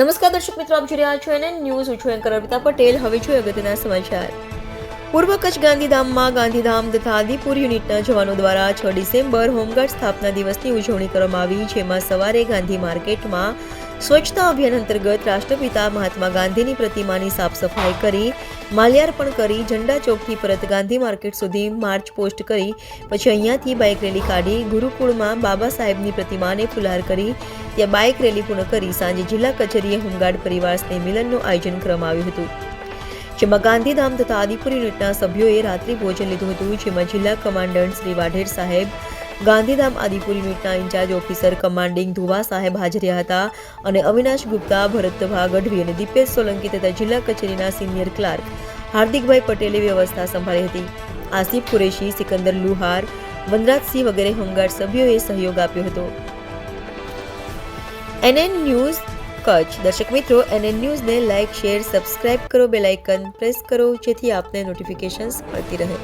નમસ્કાર દર્શક મિત્રો, આપ જોઈ રહ્યા છો એનએન ન્યૂઝ. હું છું એન્કર અર્પિતા પટેલ. હવે જોઈએ અગત્યના સમાચાર. પૂર્વ કચ્છ ગાંધીધામમાં ગાંધીધામ તથા આદિપુર યુનિટના જવાનો દ્વારા 6 ડિસેમ્બર હોમગાર્ડ સ્થાપના દિવસની ઉજવણી કરવામાં આવી. જેમાં સવારે ગાંધી માર્કેટમાં સ્વચ્છતા અભિયાન અંતર્ગત રાષ્ટ્રપિતા મહાત્મા ગાંધીની પ્રતિમાની સાફ સફાઈ કરી, માલ્યાર્પણ કરી, ઝંડા ચોકથી પરત ગાંધી માર્કેટ સુધી માર્ચ પોસ્ટ કરી, પછી અહીંયાથી બાઇક રેલી કાઢી ગુરુકુળમાં બાબા સાહેબની પ્રતિમાને ફુલહાર કરી ત્યાં બાઇક રેલી પૂર્ણ કરી સાંજે જિલ્લા કચેરીએ હોમગાર્ડ પરિવાર સ્નેહ મિલનનું આયોજન કરવામાં આવ્યું હતું. જેમાં ગાંધીધામ તથા આદિપુર યુનિટના સભ્યોએ રાત્રિ ભોજન લીધું હતું. જેમાં જિલ્લા કમાન્ડન્ટ શ્રી વાઢેર સાહેબ, ગાંધીધામ આદિપુર યુનિટના ઇન્ચાર્જ ઓફિસર કમાન્ડિંગ ધુવા સાહેબ હાજર રહ્યા હતા અને અવિનાશ ગુપ્તા, ભરતભા ગઢવી અને દીપેશ સોલંકી તથા જિલ્લા કચેરીના સિનિયર ક્લાર્ક હાર્દિકભાઈ પટેલે વ્યવસ્થા સંભાળી હતી. આસિફ કુરેશી, સિકંદર લુહાર, વનરાજસિંહ વગેરે હોમગાર્ડ સભ્યોએ સહયોગ આપ્યો હતો. NN news Kutch. દર્શક મિત્રો, એનએન ન્યૂઝને લાઇક, શેર, સબસ્ક્રાઇબ કરો, બેલ આઇકન પ્રેસ કરો જેથી આપને નોટિફિકેશન્સ મળતી રહે.